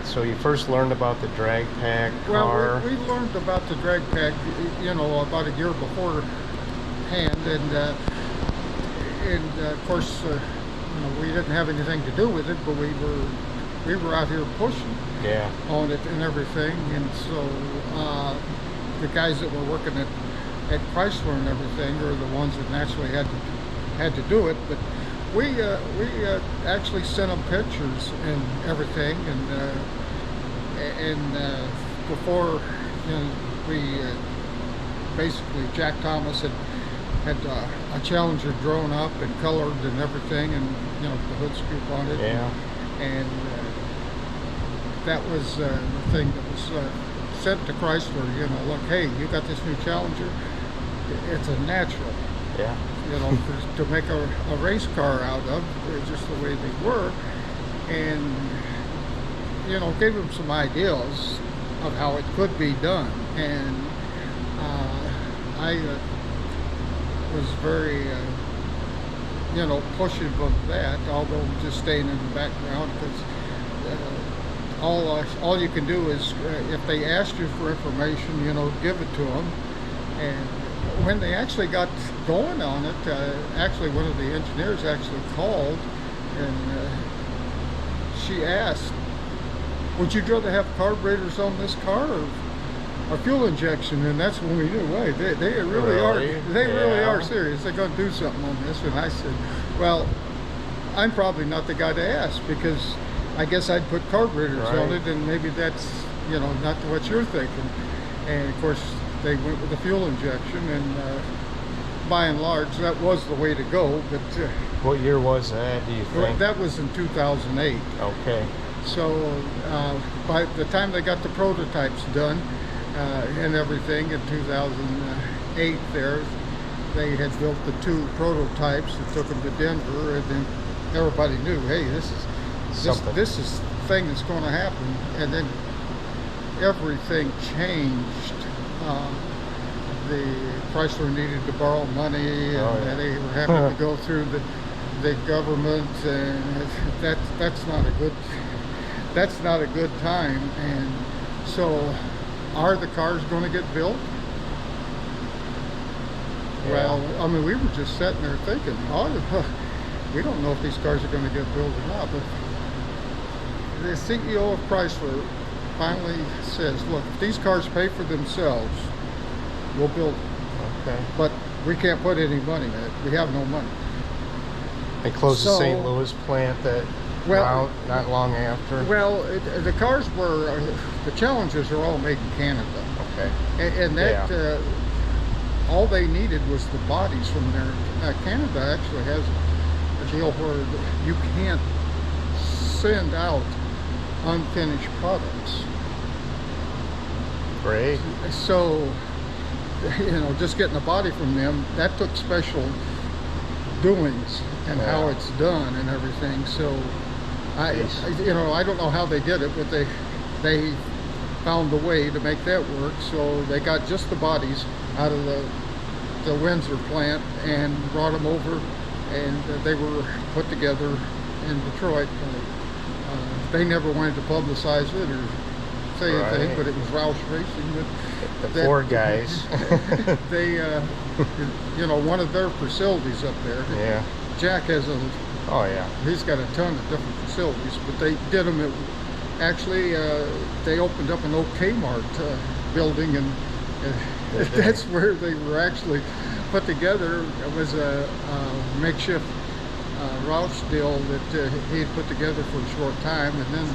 So you first learned about the drag pack car. Well, we learned about the drag pack, you know, about a year beforehand, and of course, you know, we didn't have anything to do with it, but we were out here pushing on it and everything, and so the guys that were working at Chrysler and everything are the ones that naturally had to do it, but we actually sent them pictures and everything, and before, you know, we basically, Jack Thomas had a Challenger drawn up and colored and everything, and you know, the hood scoop on it, and that was the thing that was sent to Chrysler. You know, look, hey, you got this new Challenger, it's a natural. You know, to make a race car out of, just the way they were, and you know, gave them some ideas of how it could be done, and I was very, you know, pushy of that, although just staying in the background, because all you can do is, if they asked you for information, you know, give it to them. And when they actually got going on it, actually one of the engineers actually called, and she asked, would you rather have carburetors on this car or fuel injection? And that's when we knew, wait, they really are serious. They're going to do something on this. And I said, well, I'm probably not the guy to ask, because I guess I'd put carburetors on it, and maybe that's, you know, not what you're thinking. And of course, they went with the fuel injection, and by and large, that was the way to go. But what year was that, do you think? That was in 2008. Okay. So by the time they got the prototypes done and everything in 2008, there they had built the 2 prototypes and took them to Denver, and then everybody knew, hey, this is the thing that's going to happen. And then everything changed. The Chrysler needed to borrow money, and they were having to go through the government, and that's not a good time. And so, are the cars going to get built? Well, I mean, we were just sitting there thinking, we don't know if these cars are going to get built or not. But the CEO of Chrysler finally says, look, if these cars pay for themselves, we'll build them. Okay. But we can't put any money in it. We have no money. They closed the St. Louis plant not long after. Well, the cars were, the Challengers are all made in Canada. Okay. And that, all they needed was the bodies from there. Canada actually has a deal where you can't send out unfinished products. Great. So, you know, just getting a body from them, that took special doings and how it's done and everything. So you know, I don't know how they did it, but they found a way to make that work. So they got just the bodies out of the Windsor plant and brought them over, and they were put together in Detroit. They never wanted to publicize it or say anything, but it was Roush Racing. The 4 guys. They, you know, one of their facilities up there. Yeah. Jack has he's got a ton of different facilities, but they did them at, actually, they opened up an old Kmart building, and that's where they were actually put together. It was a makeshift Roush deal that he had put together for a short time, and then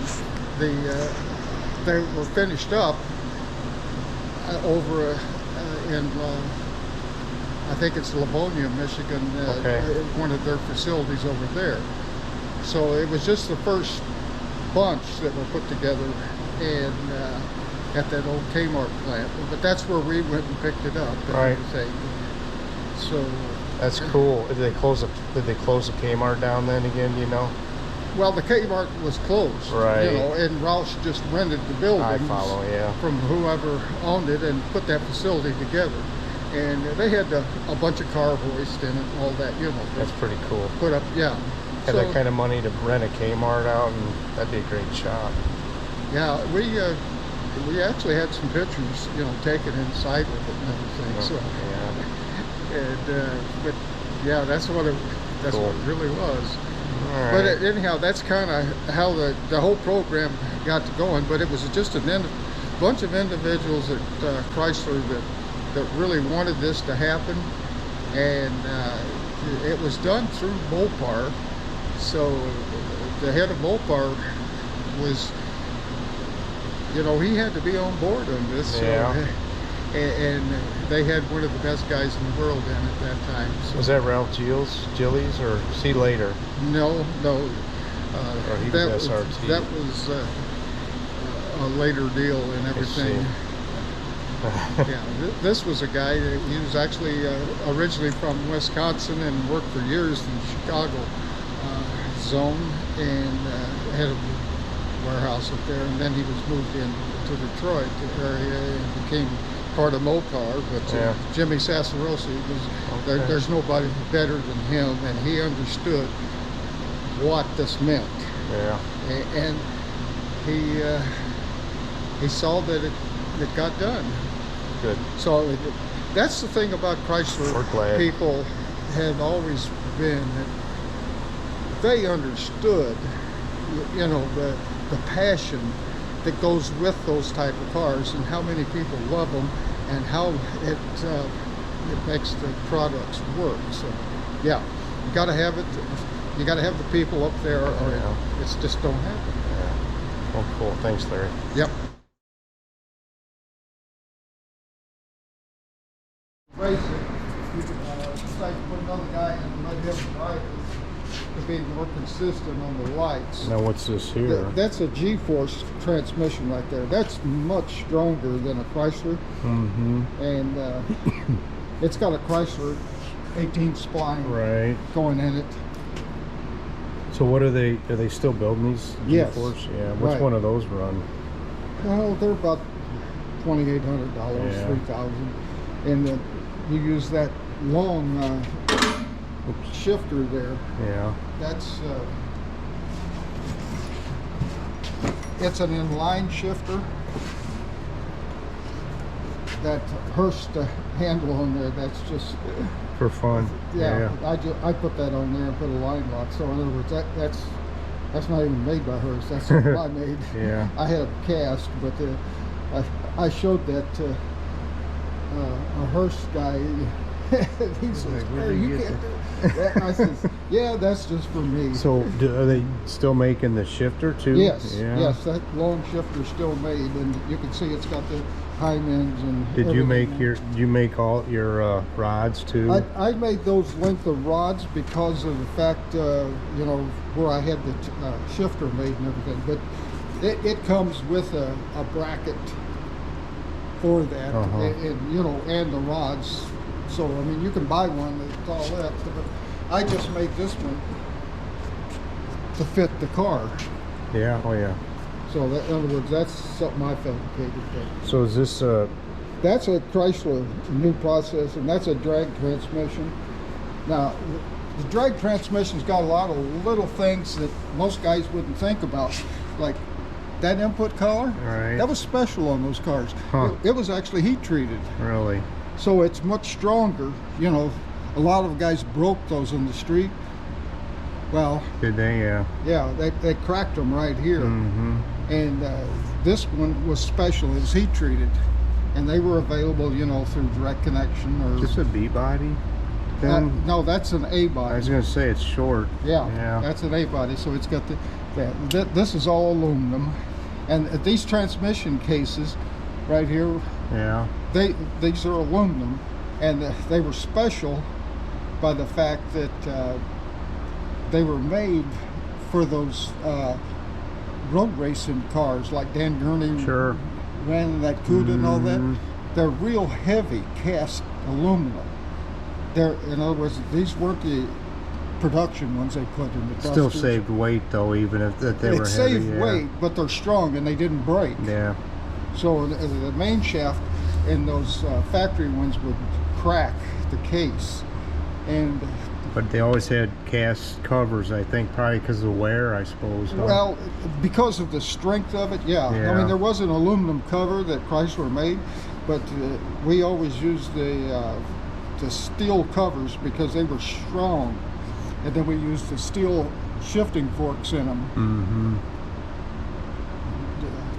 they were finished up over in I think it's Livonia, Michigan, one of their facilities over there. So it was just the first bunch that were put together and at that old Kmart plant. But that's where we went and picked it up and everything. So that's cool. Did they close the Kmart down then again, you know? Well, the Kmart was closed, you know, and Roush just rented the buildings from whoever owned it and put that facility together. And they had a bunch of car hoist in it and all that, you know. That's pretty cool. Put up, Had that kind of money to rent a Kmart out, and that'd be a great shop. Yeah, we actually had some pictures, taken inside with it and everything. So, but yeah, that's what it really was. All But right. anyhow, that's kind of how the whole program got to going. But it was just a bunch of individuals at Chrysler that really wanted this to happen, and it was done through Mopar. So the head of Mopar was, he had to be on board on this. Yeah. So, and they had one of the best guys in the world in at that time. So. Was that Ralph Gillies, or was he later? No. Or he was SRT? That was a later deal and everything. Yeah, this was a guy that he was actually originally from Wisconsin and worked for years in the Chicago zone, and had a warehouse up there, and then he was moved in to Detroit area and became part of Mopar. But Jimmy Sassarosi was there's nobody better than him, and he understood what this meant. Yeah. And he saw that it got done. Good. So that's the thing about Chrysler. We're glad. People had always been that they understood, the passion that goes with those type of cars, and how many people love them, and how it makes the products work. So yeah, you got to have it. You got to have the people up there, or it's just don't happen. Yeah. Well, cool. Thanks, Larry. Yep. Race it. You can decide to put another guy in and let him drive it to be more consistent on the lights. Now, what's this here? That's a G-force transmission right there. That's much stronger than a Chrysler. Mm-hmm. And it's got a Chrysler 18 spline going in it. So what are they still building these Yes. G-force? Yeah. What's one of those run? Well, they're about $2,800, $3,000, and you use that long shifter there. Yeah. That's it's an inline shifter. That Hurst handle on there, that's just For fun. yeah. I put that on there and put a line lock. So in other words, that's not even made by Hurst. That's something I made. Yeah. I had a cast, but I showed that to a Hurst guy. He says, "Hey, you can't do that." I says, "Yeah, that's just for me." So are they still making the shifter too? Yes, Yeah. yes, that long shifter's still made, and you can see it's got the hind ends and. Did you make everything. did you make all your rods too? I made those length of rods because of the fact, where I had the shifter made and everything. But it comes with a bracket for that, and the rods. So I mean, you can buy one that's all that. But I just made this one to fit the car. Yeah. Oh yeah. So that, in other words, that's something I fabricated. So is this That's a Chrysler new process, and that's a drag transmission. Now, the drag transmission's got a lot of little things that most guys wouldn't think about, like that input collar. Right. That was special on those cars. Huh. It was actually heat treated, really? so it's much stronger. A lot of guys broke those in the street. Well, Did they? Yeah. yeah, they cracked them right here. Mm-hmm. And this one was special. It was heat treated, and they were available, through direct connection or. Just a B body? Then No, that's an A body. I was gonna say it's short. Yeah, that's an A body. So it's got this is all aluminum, and these transmission cases, right here, Yeah. these are aluminum, and they were special by the fact that they were made for those. Road racing cars like Dan Gurney Sure. ran that CUDA and all that. Mhm. They're real heavy cast aluminum. In other words, these weren't the production ones they put in the Still Dusters. saved weight though, even if they were heavy. It saved weight, but they're strong and they didn't break. Yeah. So the main shaft in those factory ones would crack the case, and But they always had cast covers, I think, probably because of the wear, I suppose. Huh? Well, because of the strength of it, yeah. I mean, there was an aluminum cover that Chrysler made, but we always used the steel covers because they were strong, and then we used the steel shifting forks in them. Mm-hmm.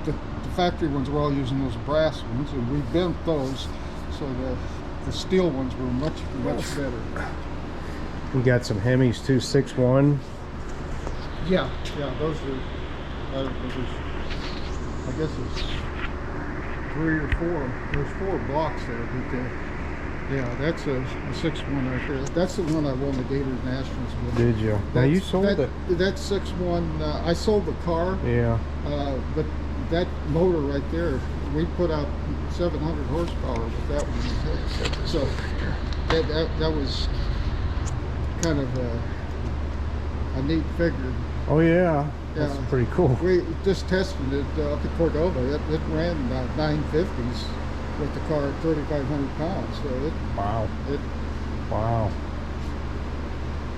The factory ones were all using those brass ones, and we bent those, so the steel ones were much better. We got some Hemis too, 6.1. Yeah, those are, I guess it's 3 or 4. There's 4 blocks there, but yeah, that's a 6.1 right there. That's the one I won the Gator Nationals with. Did you? Now you sold it. That's 6.1. I sold the car. Yeah. But that motor right there, we put out 700 horsepower with that one. So that was kind of a neat figure. Oh yeah, that's pretty cool. We just tested it up at Cordova. It ran 950s with the car at 3,500 pounds. So wow.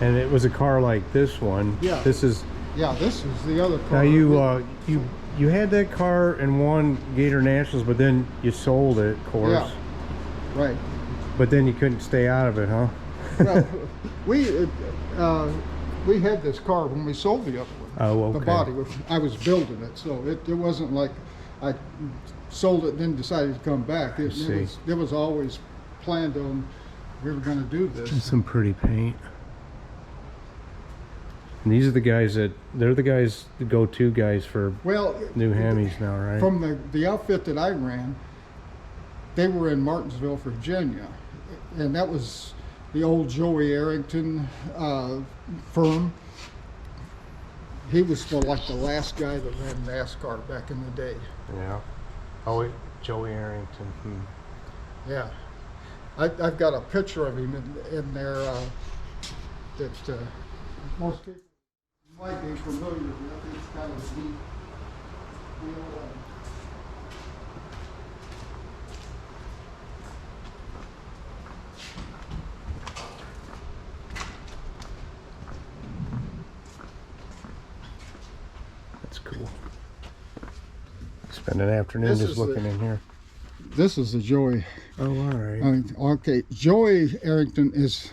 And it was a car like this one. Yeah. This is the other car. Now you had that car and won Gator Nationals, but then you sold it, of course. Yeah. Right. But then you couldn't stay out of it, huh? Well, we had this car when we sold the other one. Oh, okay. The body, I was building it, so it wasn't like I sold it and then decided to come back. It was always planned on we were going to do this. And some pretty paint. And these are the guys the go-to guys for new Hemis now, right? From the outfit that I ran, they were in Martinsville, Virginia, and that was the old Joey Arrington firm. He was like the last guy that ran NASCAR back in the day. Yeah. Oh, wait, Joey Arrington. Yeah. I've got a picture of him in there that most people might be familiar with. It's kind of neat. That's cool. Spend an afternoon just looking in here. This is the Joey. Oh, all right. Okay, Joey Arrington is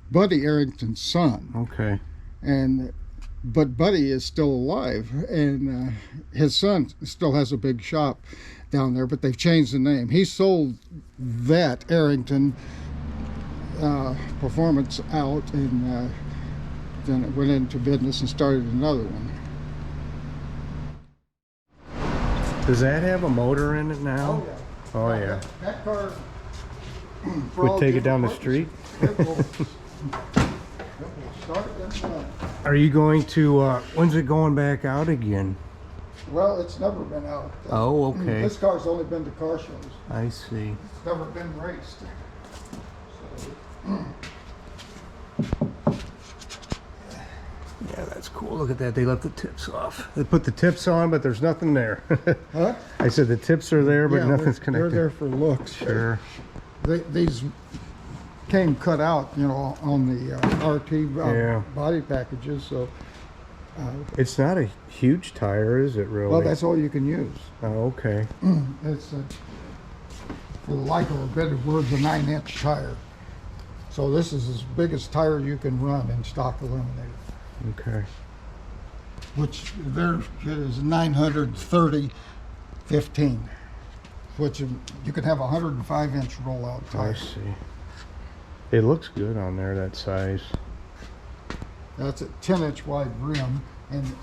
Buddy Arrington's son. Okay. But Buddy is still alive, and his son still has a big shop down there, but they've changed the name. He sold that Arrington Performance out, and then it went into business and started another one. Does that have a motor in it now? Oh, yeah. Oh, yeah. That car... Would take it down the street? It will start and run. Are you going to, when's it going back out again? Well, it's never been out. Oh, okay. This car's only been to car shows. I see. It's never been raced. Yeah, that's cool. Look at that. They left the tips off. They put the tips on, but there's nothing there. Huh? I said the tips are there, but Yeah, nothing's connected. They're there for looks. Sure. These came cut out, on the RT body packages. So it's not a huge tire, is it really? well, that's all you can use. Oh, okay. It's for the lack of a better word, the 9-inch tire. So this is as big as tire you can run in Stock Eliminator. Okay. Which there is 930/15, which you could have a 105-inch rollout tire. I see. It looks good on there, that size. That's a 10-inch wide rim, and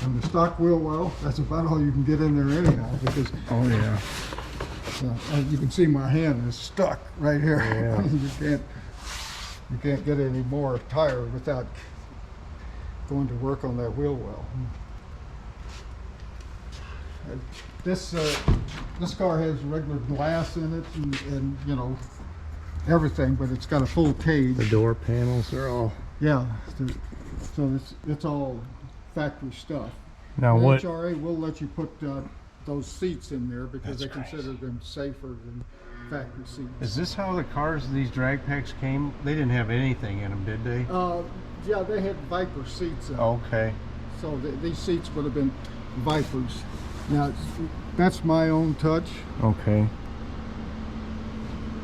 the stock wheel well, that's about all you can get in there anyhow, because oh yeah, you can see my hand is stuck right here. Yeah. You can't get any more tire without going to work on that wheel well. This car has regular glass in it and everything, but it's got a full cage. the door panels are all. Yeah, so it's all factory stuff. Now what? HRA will let you put those seats in there because That's they consider them safer than factory seats. Is this how the cars, these drag packs came? They didn't have anything in them, did they? Yeah, they had Viper seats in them. Okay. So these seats would have been Vipers. Now, that's my own touch. Okay.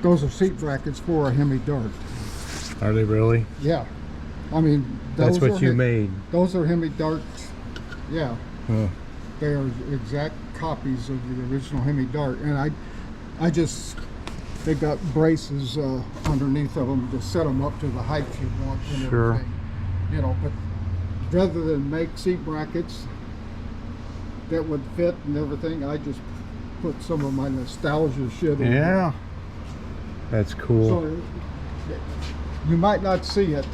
Those are seat brackets for a Hemi Dart. Are they really? Yeah. I mean, that's what you made. Those are Hemi Darts. Yeah. Huh. They are exact copies of the original Hemi Dart. And they got braces underneath of them to set them up to the height you want and everything. You know, but rather than make seat brackets that would fit and everything, I just put some of my nostalgia shit in. Yeah. That's cool. So you might not see it,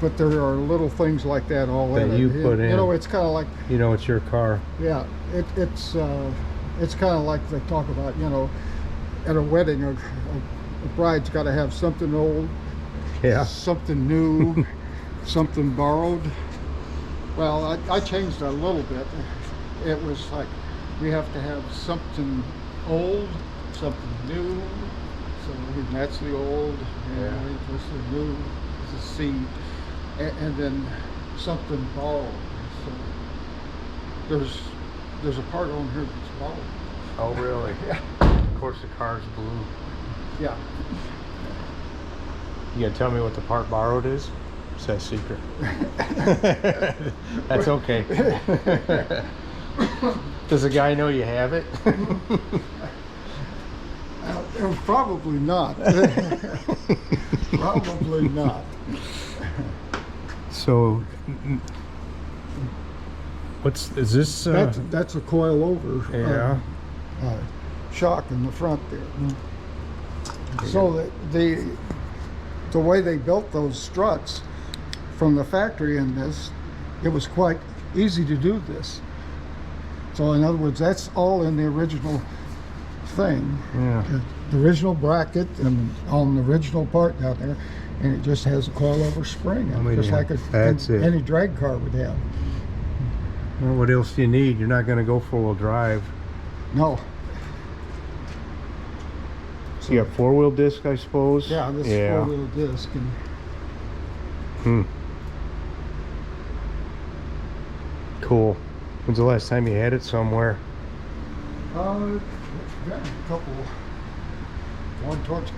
but there are little things like that all in it. You put in. You know, it's kind of like. You know, it's your car. Yeah, it's kind of like they talk about. You know, at a wedding, a bride's got to have something old, something new, something borrowed. Well, I changed that a little bit. It was like we have to have something old, something new. So that's the old, and this is the new, this is seat, and then something borrowed. So there's a part on here that's borrowed. Oh, really? Yeah. Of course, the car's blue. Yeah. You gonna tell me what the part borrowed is? It's that secret. That's okay. Does the guy know you have it? Probably not. Probably not. So, is this? That's a coil over. Yeah. Shock in the front there. So the way they built those struts from the factory in this, it was quite easy to do this. So in other words, that's all in the original thing. Yeah. The original bracket and on the original part down there, and it just has a coilover spring in it, just like any drag car would have. Well, what else do you need? You're not going to go four-wheel drive. No. So you got four-wheel disc, I suppose? Yeah, this is four-wheel disc. And cool. When's the last time you had it somewhere? Got a couple, going towards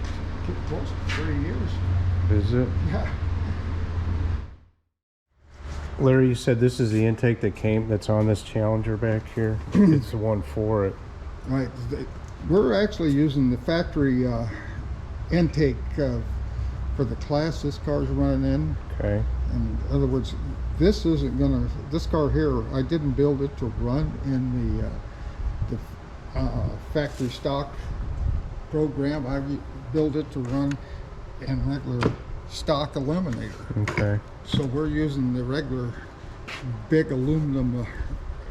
close to 3 years. Is it? Yeah. Larry, you said this is the intake that's on this Challenger back here. It's the one for it. Right. We're actually using the factory intake for the class this car's running in. Okay. In other words, this car here, I didn't build it to run in the factory stock program. I built it to run in regular stock Eliminator. Okay. So we're using the regular big aluminum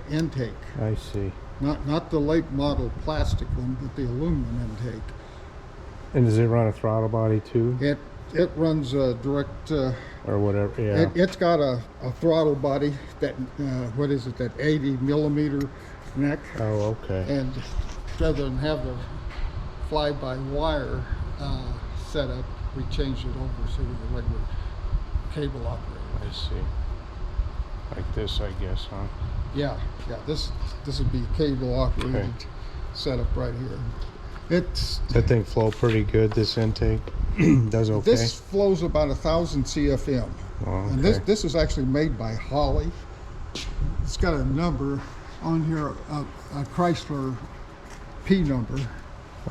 intake. I see. Not the late model plastic one, but the aluminum intake. And does it run a throttle body too? It runs direct. Or whatever, yeah. It's got a throttle body that, what is it, that 80 millimeter neck. Oh, okay. And rather than have the fly-by-wire setup, we changed it over so with a regular cable operator. I see. Like this, I guess, huh? Yeah. This would be cable operated setup right here. That thing flow pretty good. This intake does okay. This flows about 1,000 CFM. Oh, okay. And this is actually made by Holley. It's got a number on here, a Chrysler P number.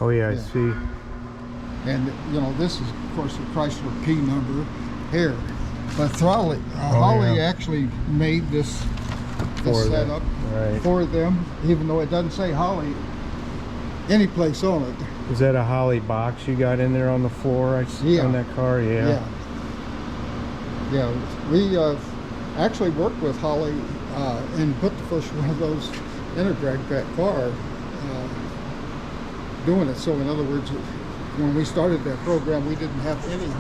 Oh yeah, I see. And you know, this is of course a Chrysler P number here. But Holley actually made this setup for them, even though it doesn't say Holley any place on it. Is that a Holley box you got in there on the floor? I see on that car. Yeah. We actually worked with Holley and put the first one of those in a drag pack car doing it. So in other words, when we started that program, we didn't have any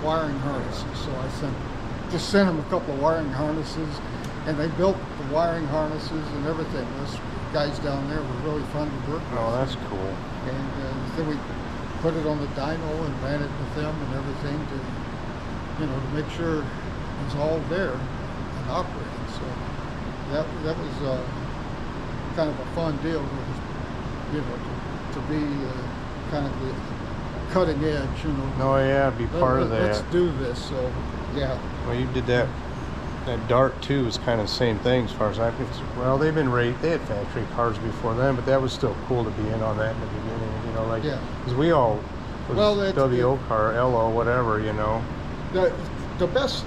wiring harnesses. So I just sent them a couple of wiring harnesses, and they built the wiring harnesses and everything. Those guys down there were really fun to work with. Oh, that's cool. And then we put it on the dyno and ran it with them and everything to make sure it's all there and operating. So that was kind of a fun deal, to be kind of the cutting edge, Oh yeah, be part of that. Let's do this. So yeah. Well, you did that. That Dart too is kind of the same thing as far as I. Well, they had factory cars before then, but that was still cool to be in on that in the beginning. Yeah. Because we all was WO car, LO, whatever. The best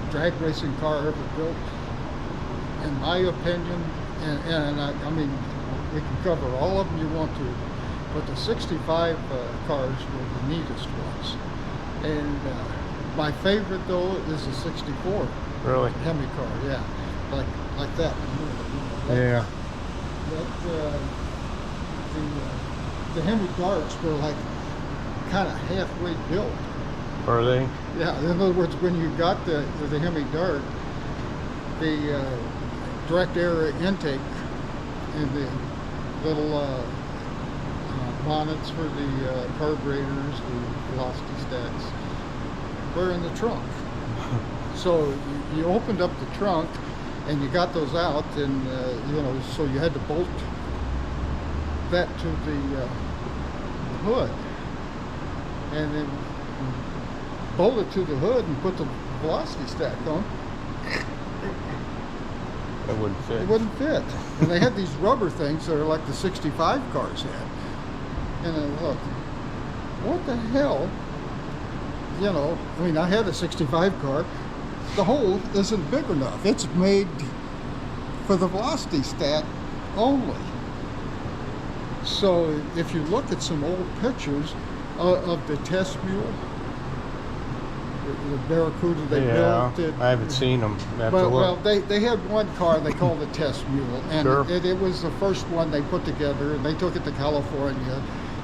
drag racing car ever built, in my opinion, and I mean, we can cover all of them you want to, but the 65 cars were the neatest ones. And my favorite though is the 64. Really? Hemi car, yeah, like that. Yeah. The Hemi Darts were like kind of halfway built. Are they? Yeah. In other words, when you got the Hemi Dart, the direct air intake and the little bonnets for the carburetors, the velocity stacks, were in the trunk. So you opened up the trunk and you got those out, and so you had to bolt that to the hood, and then bolt it to the hood and put the velocity stack on. It wouldn't fit. It wouldn't fit. And they had these rubber things that are like the 65 cars had. And I looked, what the hell? I mean, I had a 65 car. The hole isn't big enough. It's made for the velocity stat only. So if you look at some old pictures of the test mule, the Barracuda they built. I haven't seen them. Well, they had one car they called the test mule, and Sure. it was the first one they put together, and they took it to California,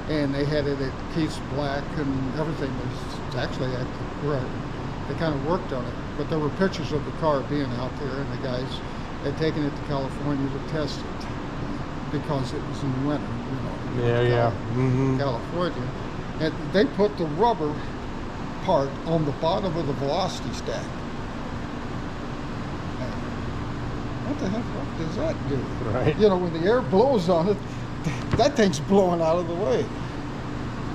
and they had it at Keith's Black, and everything was actually right. They kind of worked on it, but there were pictures of the car being out there, and the guys had taken it to California to test it because it was in winter, California, and they put the rubber part on the bottom of the velocity stack. What the heck does that do? Right. When the air blows on it, that thing's blowing out of the way.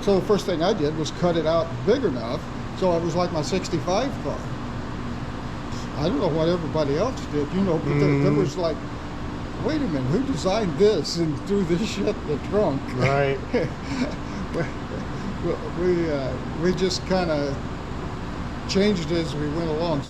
So the first thing I did was cut it out big enough so it was like my 65 car. I don't know what everybody else did, but there was like, wait a minute, who designed this and threw this shit in the trunk? Right. We just kind of changed it as we went along.